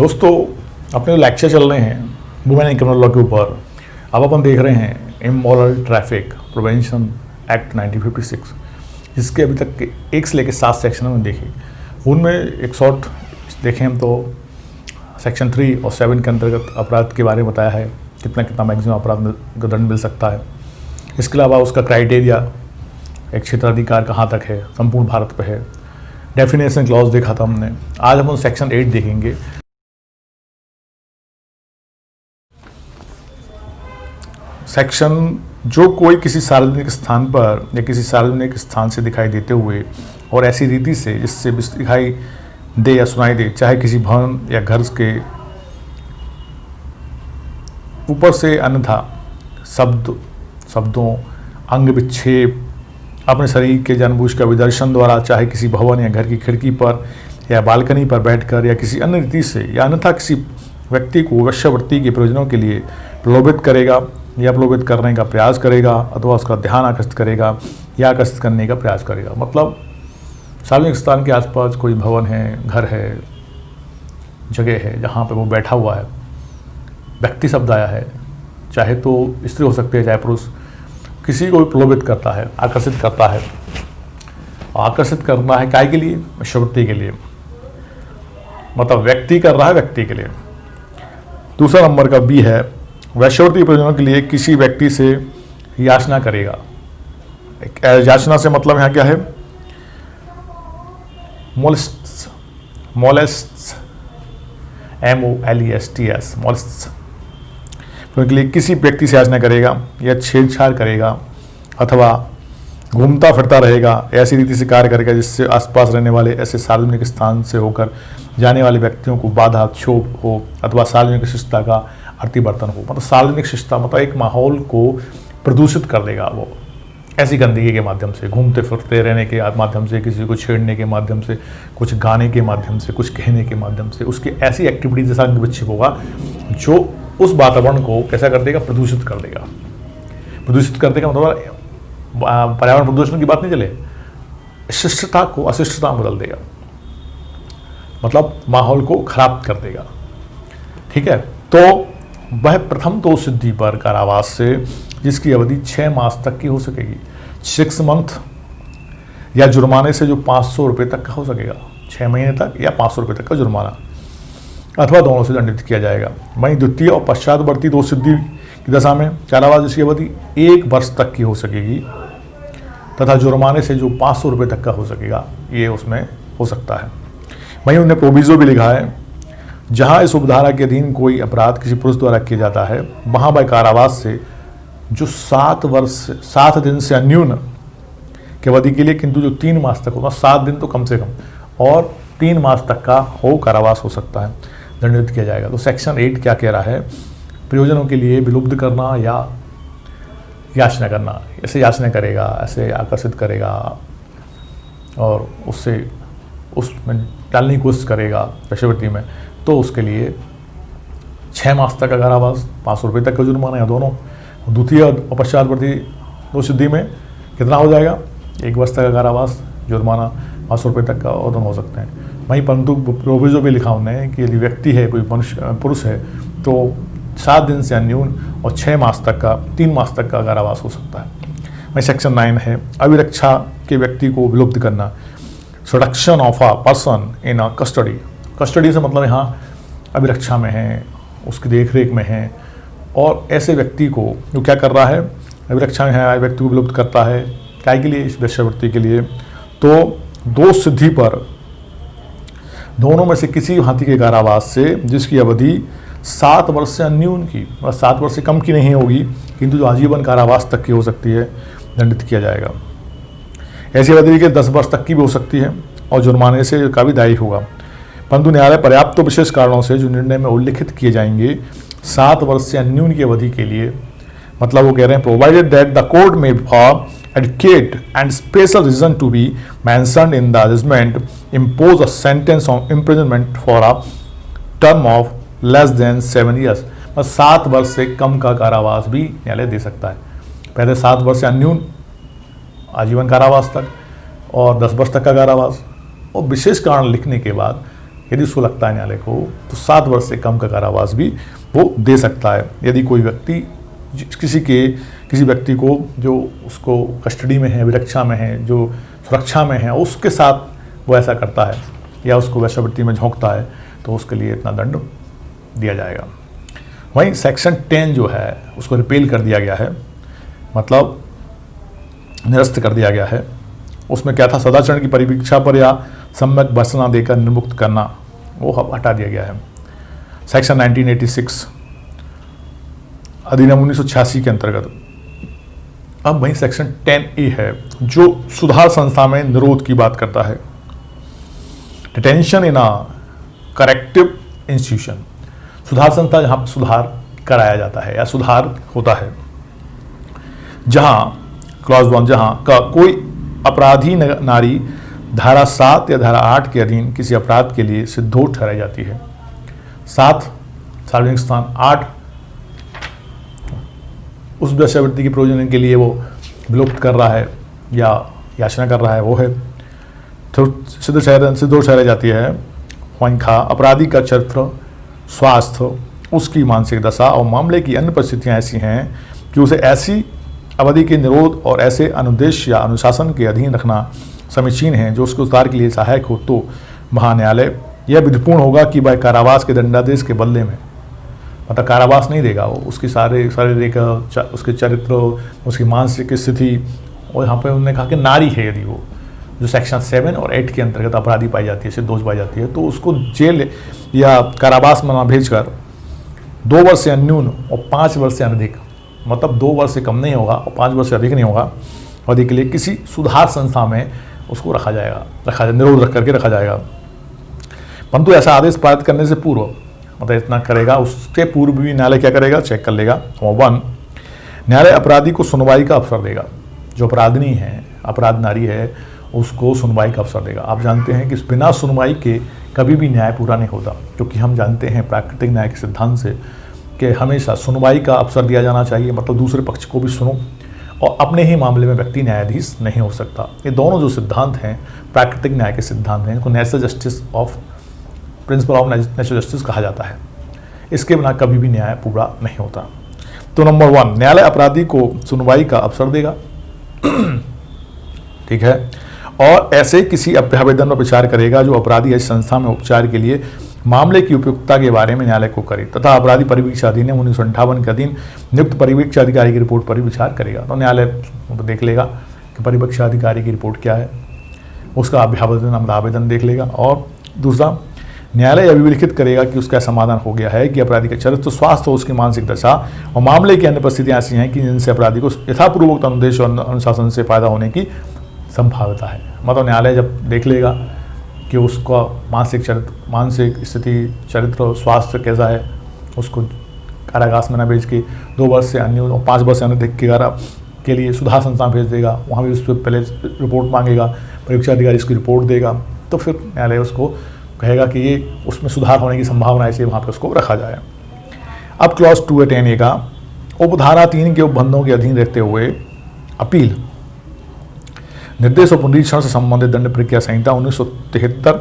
दोस्तों, अपने लेक्चर चल रहे हैं वुमेन इन क्रिमिनल लॉ के ऊपर। अब अपन देख रहे हैं इमोरल ट्रैफिक प्रिवेंशन एक्ट 1956, जिसके अभी तक के 1 से लेकर 7 सेक्शन में देखे। उनमें एक शॉर्ट देखें हम तो सेक्शन 3 और 7 के अंतर्गत अपराध के बारे में बताया है, कितना कितना मैक्सिमम अपराध का दंड मिल सकता है। इसके अलावा उसका क्राइटेरिया, एक क्षेत्राधिकार कहाँ तक है, संपूर्ण भारत पे है। डेफिनेशन क्लॉज देखा था हमने। आज हम सेक्शन 8 देखेंगे। सेक्शन जो कोई किसी सार्वजनिक स्थान पर या किसी सार्वजनिक स्थान से दिखाई देते हुए और ऐसी रीति से जिससे दिखाई दे या सुनाई दे, चाहे किसी भवन या घर के ऊपर से, अन्यथा शब्दों, अंग विक्षेप, अपने शरीर के जानबूझकर विदर्शन द्वारा, चाहे किसी भवन या घर की खिड़की पर या बालकनी पर बैठकर या किसी अन्य रीति से, या अन्यथा किसी व्यक्ति को वेश्यावृत्ति के प्रयोजनों के लिए प्रलोभित करेगा या प्रलोभित करने का प्रयास करेगा, अथवा उसका ध्यान आकर्षित करेगा या आकर्षित करने का प्रयास करेगा। मतलब सार्वजनिक स्थान के आसपास कोई भवन है, घर है, जगह है जहाँ पे वो बैठा हुआ है, व्यक्ति शब्द आया है, चाहे तो स्त्री हो सकती है चाहे पुरुष, किसी को भी प्रलोभित करता है, आकर्षित करता है। आकर्षित करना है काय के लिए? वेश्यावृत्ति के लिए। मतलब व्यक्ति कर रहा है व्यक्ति के लिए। दूसरा नंबर का बी है, वेश्यावृत्ति प्रयोजनों के लिए किसी व्यक्ति से याचना करेगा। याचना से मतलब यहाँ क्या है? मोलेस्ट्स, MOLESTS, मोलेस्ट्स के लिए किसी व्यक्ति से याचना करेगा या छेड़छाड़ करेगा, अथवा घूमता फिरता रहेगा, ऐसी रीति से कार्य करेगा जिससे आसपास रहने वाले ऐसे सार्वजनिक स्थान से होकर जाने वाले व्यक्तियों को बाधा, क्षोभ हो, अथवा सार्वजनिक शिष्टता का अतिवर्तन हो। मतलब सार्वजनिक शिष्टता मतलब एक माहौल को प्रदूषित कर देगा वो, ऐसी गंदगी के माध्यम से, घूमते फिरते रहने के माध्यम से, किसी को छेड़ने के माध्यम से, कुछ गाने के माध्यम से, कुछ कहने के माध्यम से, उसकी ऐसी एक्टिविटी जैसा विक्षेप होगा जो उस वातावरण को कैसा कर देगा? प्रदूषित कर देगा। प्रदूषित कर देगा मतलब पर्यावरण प्रदूषण की बात नहीं चले, शिष्टता को अशिष्टता में बदल देगा, मतलब माहौल को खराब कर देगा। ठीक है, तो वह प्रथम तो सिद्धि पर कारावास से, जिसकी अवधि 6 मास तक की हो सकेगी, 6 मंथ, या जुर्माने से जो 500 रुपये तक का हो सकेगा, 6 महीने तक, या 500 रुपये तक का जुर्माना, अथवा दोनों से दंडित किया जाएगा। वहीं द्वितीय और पश्चातवर्ती 2 सिद्धि की दशा में कारावास जिसकी अवधि 1 वर्ष तक की हो सकेगी, तथा जुर्माने से जो 500 रुपये तक का हो सकेगा, ये उसमें हो सकता है। वहीं उन्होंने प्रोविजो भी लिखा है, जहाँ इस उपधारा के अधीन कोई अपराध किसी पुरुष द्वारा किया जाता है, वहाँ वह कारावास से जो 7 दिन से अन्यून की अवधि के लिए, किंतु जो 3 मास तक होगा, 7 दिन तो कम से कम, और 3 मास तक का हो कारावास हो सकता है, दंडित किया जाएगा। तो सेक्शन 8 क्या कह रहा है? प्रयोजनों के लिए विलुप्त करना या याचना करना। ऐसे याचना करेगा, ऐसे आकर्षित करेगा और उसमें डालने की कोशिश करेगा वेश्यावृत्ति में, तो उसके लिए 6 मास तक का कारावास, 500 रुपये तक का जुर्माना, या दोनों। द्वितीय और पश्चातवर्ती 2 सिद्धि में कितना हो जाएगा? 1 वर्ष तक का कारावास, जुर्माना 500 रुपये तक का, और दोनों हो सकते हैं। वहीं परंतु प्रोविजो भी लिखा उन्होंने कि यदि व्यक्ति है, कोई मनुष्य पुरुष है, तो 7 दिन से अन्यून और 6 मास तक का, 3 मास तक का कारावास हो सकता है। वहीं सेक्शन 9 है, अभिरक्षा के व्यक्ति को विलुप्त करना। Seduction of a person in a custody. Custody से मतलब यहाँ अभिरक्षा में है, उसकी देखरेख में है, और ऐसे व्यक्ति को जो क्या कर रहा है? अभिरक्षा में है, व्यक्ति को विलुप्त करता है। काय के लिए? इस वेश्यावृत्ति के लिए। तो 2 सिद्धि पर दोनों में से किसी भांति के कारावास से, जिसकी अवधि 7 वर्ष से अन्यून की, मतलब 7 वर्ष से कम की नहीं होगी, किंतु जो आजीवन कारावास तक की हो सकती है, दंडित किया जाएगा। ऐसी अवधि के 10 वर्ष तक की भी हो सकती है, और जुर्माने से का भी दायी होगा। परंतु न्यायालय पर्याप्त तो विशेष कारणों से जो निर्णय में उल्लिखित किए जाएंगे 7 वर्ष से अन्यून की अवधि के लिए, मतलब वो कह रहे हैं, प्रोवाइडेड दैट द कोर्ट में for adequate and special reason to be mentioned in the judgment, impose a sentence of imprisonment for a term of less than 7 years। 7 वर्ष से कम का कारावास भी न्यायालय दे सकता है। पहले 7 वर्ष से अन्यून आजीवन कारावास तक, और 10 वर्ष तक का कारावास, और विशेष कारण लिखने के बाद यदि उसको लगता है न्यायालय को, तो 7 वर्ष से कम का कारावास भी वो दे सकता है। यदि कोई व्यक्ति किसी व्यक्ति को जो उसको कस्टडी में है, अभिरक्षा में है, जो सुरक्षा में है, उसके साथ वो ऐसा करता है या उसको वेश्यावृत्ति में झोंकता है, तो उसके लिए इतना दंड दिया जाएगा। वहीं सेक्शन 10 जो है उसको रिपेल कर दिया गया है, मतलब निरस्त कर दिया गया है। उसमें क्या था, सदाचरण की परिवीक्षा पर या सम्यक भर्त्सना देकर निर्मुक्त करना, वो हटा दिया गया है। सेक्शन 1986 अधिनियम 1986 के अंतर्गत। अब वहीं सेक्शन 10A है जो सुधार संस्था में निरोध की बात करता है। Detention in a corrective institution, सुधार संस्था जहाँ पर सुधार कराया जाता है या सुधार होता है, जहाँ क्लॉज 1 जहाँ का कोई अपराधी नारी धारा 7 या धारा 8 के अधीन किसी अपराध के लिए सिद्धोष ठहराई जाती है। 7 सार्वजनिक स्थान, 8 उस वेश्यावृत्ति के प्रयोजन के लिए वो विलुप्त कर रहा है या याचना कर रहा है, वो है तो सिद्धोष ठहराई जाती है। वहीं खा अपराधी का चरित्र, स्वास्थ्य, उसकी मानसिक दशा और मामले की अन्य परिस्थितियां ऐसी हैं कि उसे ऐसी अवधि के निरोध और ऐसे अनुदेश या अनुशासन के अधीन रखना समीचीन है जो उसके उद्धार के लिए सहायक हो, तो महान्यायालय यह विधिपूर्ण होगा कि वह कारावास के दंडादेश के बदले में, मतलब कारावास नहीं देगा, वो उसकी शारीरिक, उसके चरित्र, उसकी मानसिक स्थिति, और यहाँ पे उन्होंने कहा कि नारी है, यदि वो जो सेक्शन 7 और 8 के अंतर्गत अपराधी पाई जाती है, सिद्धोष पाई जाती है, तो उसको जेल या कारावास में भेजकर 2 वर्ष से न्यून और 5 वर्ष से अधिक, मतलब 2 वर्ष से कम नहीं होगा और 5 वर्ष से अधिक नहीं होगा, अवधि के लिए किसी सुधार संस्था में उसको रखा जाएगा, निरोध रख करके रखा जाएगा। परंतु ऐसा आदेश पारित करने से पूर्व, मतलब इतना करेगा, उसके पूर्व भी न्यायालय क्या करेगा, चेक कर लेगा। 1, न्यायालय अपराधी को सुनवाई का अवसर देगा। जो अपराधनी है, अपराध नारी है, उसको सुनवाई का अवसर देगा। आप जानते हैं कि बिना सुनवाई के कभी भी न्याय पूरा नहीं होता, क्योंकि हम जानते हैं प्राकृतिक न्याय के सिद्धांत से कि हमेशा सुनवाई का अवसर दिया जाना चाहिए, मतलब दूसरे पक्ष को भी सुनो, और अपने ही मामले में व्यक्ति न्यायाधीश नहीं हो सकता। ये दोनों जो सिद्धांत हैं प्राकृतिक न्याय के सिद्धांत हैं, इनको natural justice of principle of natural justice कहा जाता है। इसके बिना कभी भी न्याय पूरा नहीं होता। तो नंबर 1, न्यायालय अपराधी को सुनवाई का अवसर देगा ठीक है, और ऐसे किसी आवेदन पर विचार करेगा जो अपराधी इस संस्था में उपचार के लिए मामले की उपयुक्तता के बारे में न्यायालय को करे, तथा अपराधी परिवीक्षा अधिनियम 1958 के अधीन नियुक्त परिवीक्षा अधिकारी की रिपोर्ट पर विचार करेगा। तो न्यायालय देख लेगा कि परिवीक्षा अधिकारी की रिपोर्ट क्या है, उसका आवेदन देख लेगा। और दूसरा, न्यायालय अभिलिखित करेगा कि उसका समाधान हो गया है कि अपराधी का चरित्र, स्वास्थ्य, उसकी मानसिक दशा और मामले की अन्य परिस्थितियां ऐसी हैं कि जिनसे अपराधी को यथापूर्वक अनुदेश और अनुशासन से फायदा होने की संभावना है। मतलब न्यायालय जब देख लेगा कि उसका मानसिक स्थिति, चरित्र, स्वास्थ्य कैसा है, उसको कारागार में न भेज के 2 वर्ष से अन्य और 5 वर्ष से अन्य के लिए सुधार संस्था भेज देगा, वहाँ भी उस पर पहले रिपोर्ट मांगेगा, परीक्षा अधिकारी इसकी रिपोर्ट देगा, तो फिर न्यायालय उसको कहेगा कि ये उसमें सुधार होने की संभावना है, इसलिए वहाँ पर उसको रखा जाए। अब क्लॉज 210A का उपधारा 3 के उपबंधों के अधीन रहते हुए अपील, निर्देश और पुनरीक्षण से संबंधित दंड प्रक्रिया संहिता 1973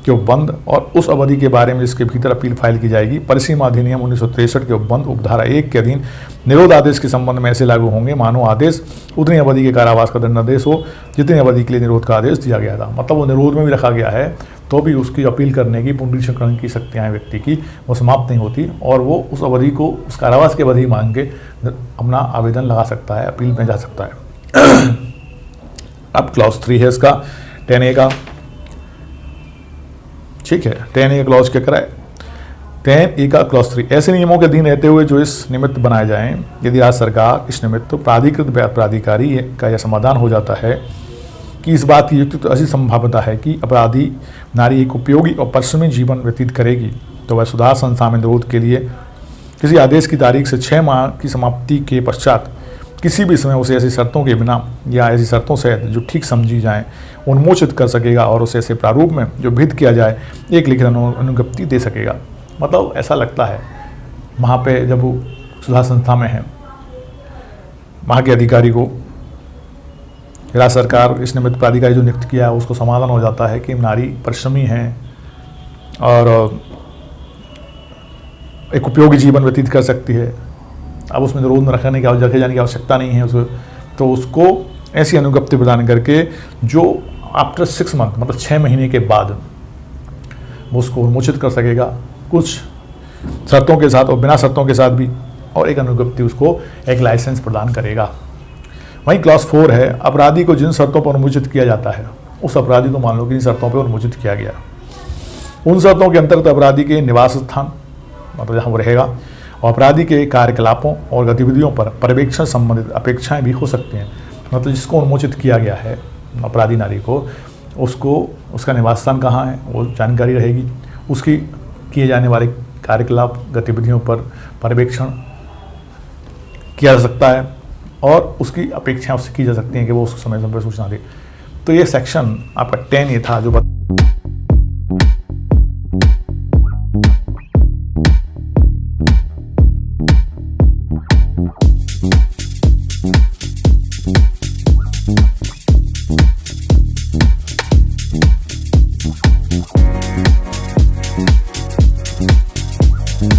के उपबंध और उस अवधि के बारे में जिसके भीतर अपील फाइल की जाएगी, परिसीमा अधिनियम 1963 के उपबंध उपधारा 1 के अधीन निरोध आदेश के संबंध में ऐसे लागू होंगे मानो आदेश उतनी अवधि के कारावास का दंडादेश हो जितनी अवधि के लिए निरोध का आदेश दिया गया था। मतलब वो निरोध में भी रखा गया है, तो भी उसकी अपील करने की, पुनरीक्षण की शक्तियाँ व्यक्ति की वो समाप्त नहीं होती, और वो उस अवधि को, उस कारावास की अवधि मांग के अपना आवेदन लगा सकता है, अपील में जा सकता है। अब क्लॉज 3 है इसका 10A का, ठीक है। 10A क्लॉज क्या कराए, 10A का क्लॉज 3, ऐसे नियमों के अधीन रहते हुए जो इस निमित्त बनाए जाएं, यदि राज्य सरकार इस निमित्त प्राधिकृत प्राधिकारी का यह समाधान हो जाता है कि इस बात की युक्त ऐसी संभावना है कि अपराधी नारी एक उपयोगी और परिश्रमी जीवन व्यतीत करेगी, तो वह सुधार संस्था में निरोध के लिए किसी आदेश की तारीख से 6 माह की समाप्ति के पश्चात किसी भी समय उसे ऐसी शर्तों के बिना या ऐसी शर्तों से जो ठीक समझी जाएं उन्मोचित कर सकेगा और उसे ऐसे प्रारूप में जो विहित किया जाए एक लिखित अनुज्ञप्ति दे सकेगा। मतलब ऐसा लगता है वहाँ पे जब वो सुधार संस्था में है, वहाँ के अधिकारी को राज्य सरकार इस निमित्त प्राधिकारी जो नियुक्त किया है उसको समाधान हो जाता है कि नारी परिश्रमी हैं और एक उपयोगी जीवन व्यतीत कर सकती है। अब उसमें रोज में रखने की रखे जाने की आवश्यकता नहीं है उसको, तो उसको ऐसी अनुज्ञप्ति प्रदान करके जो आफ्टर 6 मंथ मतलब 6 महीने के बाद वो उसको उन्मोचित कर सकेगा, कुछ शर्तों के साथ और बिना शर्तों के साथ भी, और एक अनुज्ञप्ति उसको एक लाइसेंस प्रदान करेगा। वहीं क्लॉज 4 है, अपराधी को जिन शर्तों पर उन्मोचित किया जाता है उस अपराधी को मान लो कि इन शर्तों पर उन्मोचित किया गया, उन शर्तों के अंतर्गत अपराधी के निवास स्थान मतलब जहाँ वो रहेगा और अपराधी के कार्यकलापों और गतिविधियों पर पर्यवेक्षण संबंधित अपेक्षाएं भी हो सकती हैं। मतलब जिसको उन्मोचित किया गया है अपराधी नारी को, उसको उसका निवास स्थान कहाँ है वो जानकारी रहेगी, उसकी किए जाने वाले कार्यकलाप गतिविधियों पर पर्यवेक्षण किया जा सकता है और उसकी अपेक्षाएं उससे की जा सकती हैं कि वो उसको समय समय पर सूचना दे। तो ये सेक्शन आपका 10 ये था जो